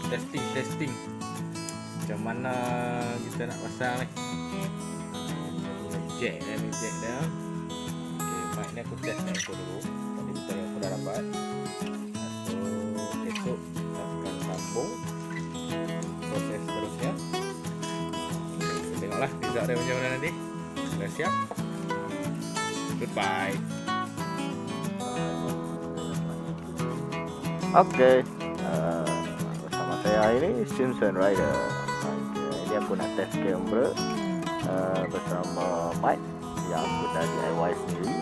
testing macam mana kita nak pasang ni. Jack dia. Okay, mic ni aku test ni aku dulu. Tadi betul aku dah dapat. So esok kita akan sambung proses seterusnya. Tengoklah result dia macam mana nanti. Dah siap. Goodbye. Okay, bersama saya hari ini Simpson Rider. Ini aku nak test kamera bersama mic yang aku dah DIY sendiri.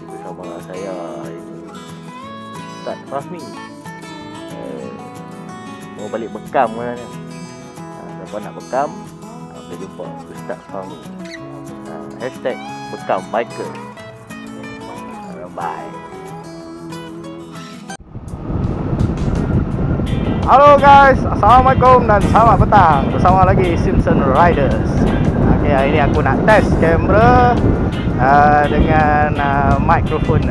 Bersama saya ini Ustaz Fahmi. Mau balik bekam kan? Siapa nak bekam? Kita jumpa Ustaz Fahmi. Hashtag bekam biker. Bye. Halo guys, Assalamualaikum dan selamat petang. Bersama lagi Simpson Riders. Okay, hari ni aku nak test kamera dengan mikrofon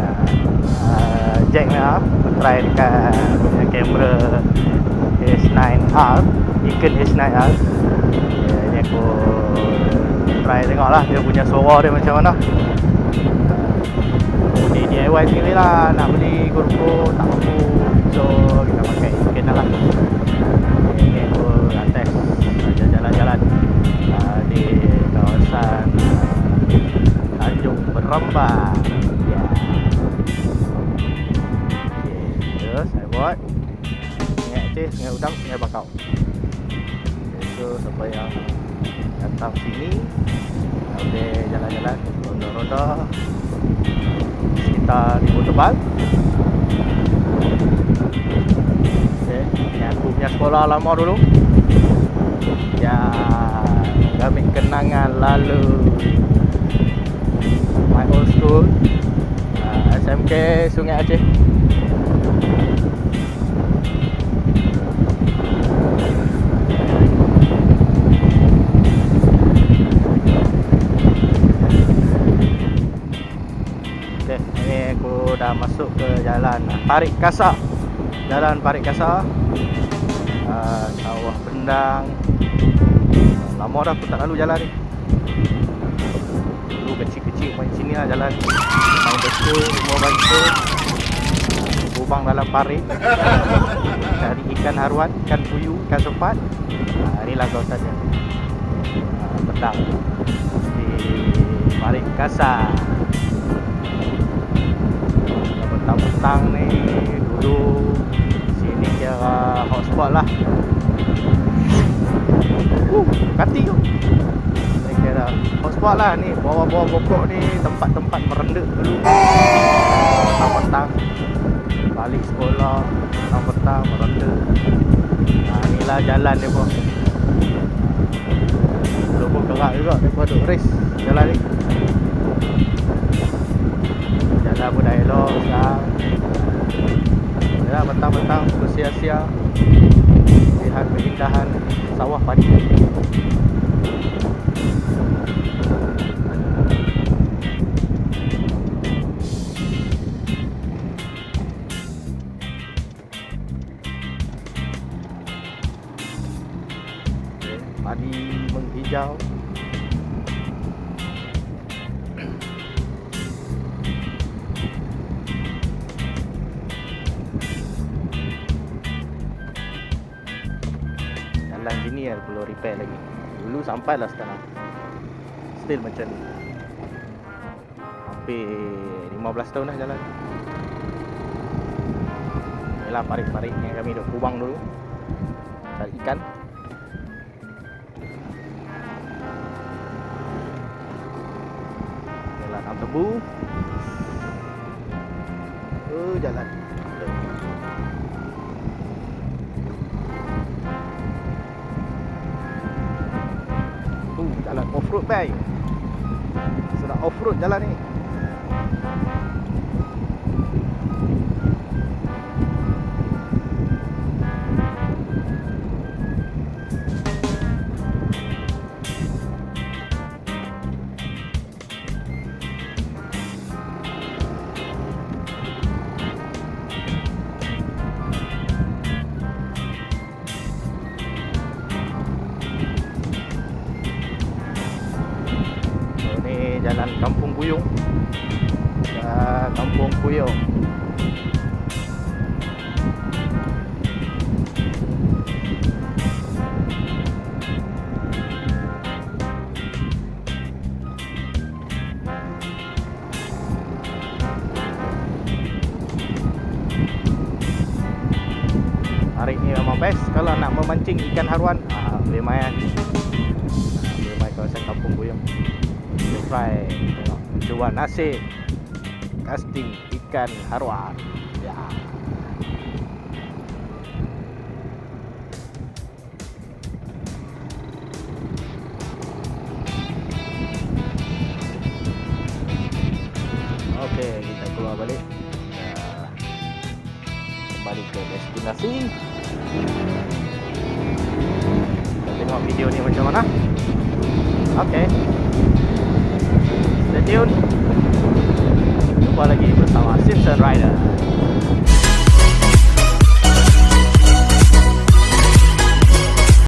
jack ni lah. Try dekat kamera S9R, Nikon S9R. Ni aku try tengok lah dia punya suara dia macam mana. Ni DIY sendiri lah. Nak beli GoPro tak mampu, so kita pakai Nikon lah. Ni aku nak test jalan-jalan di kawasan Tanjung Berambang. Ya. Okay, terus saya buat Sungai Aceh, Sungai Udang, Sungai Bakau. Okay, so siapa yang datang sini boleh jalan-jalan ronda-ronda sekitar Libu Tebal. Okay, ni aku punya sekolah lama dulu. Ya, kami kenangan lalu my old school, SMK Sungai Aceh. Okay, ni aku dah masuk ke jalan Parit Kasar. Jalan Parit Kasar, Sawah Bendang. Lama dah aku tak lalu jalan ni. Dulu kecil-kecil main sini lah jalan. Main betul, rumah bantu, lubang dalam parit, cari ikan haruan, ikan puyuh, ikan sepat. Inilah kawasannya, Bendang di Parit Kasar. Petang-petang ni dulu sini kira hotspot lah. Kati tu saya kira hotspot lah ni. Bawah-bawah pokok ni tempat-tempat merendek dulu. Petang-petang balik sekolah, petang-petang merendek. Inilah jalan dia pun. Dulu pun gerak juga daripada duk race jalan ni. Jalan pun dah elok sekarang. Ya, petang-petang bersia-sia lihat keindahan sawah padi. Padi menghijau. Jalan gini lah perlu repair lagi. Dulu sampailah sekarang still macam ni. Hampir 15 tahun dah jalan. Inilah parit-parit yang kami duk kubang dulu cari ikan. Inilah tanam tebu. Jalan jalan off-road bay. Sudah off-road jalan ni. jalan Kampung Buyung ke Kampung Puyong. Hari ni memang best kalau nak memancing ikan haruan. Boleh main. Boleh main kawasan Kampung Buyung. Kita try tengok cuba nasib casting ikan haruan. Ya. Okey, kita keluar balik. Kembali ke destinasi. Kita tengok video ni macam mana. Okey, stay tune. Jumpa lagi bersama Simpson Rider.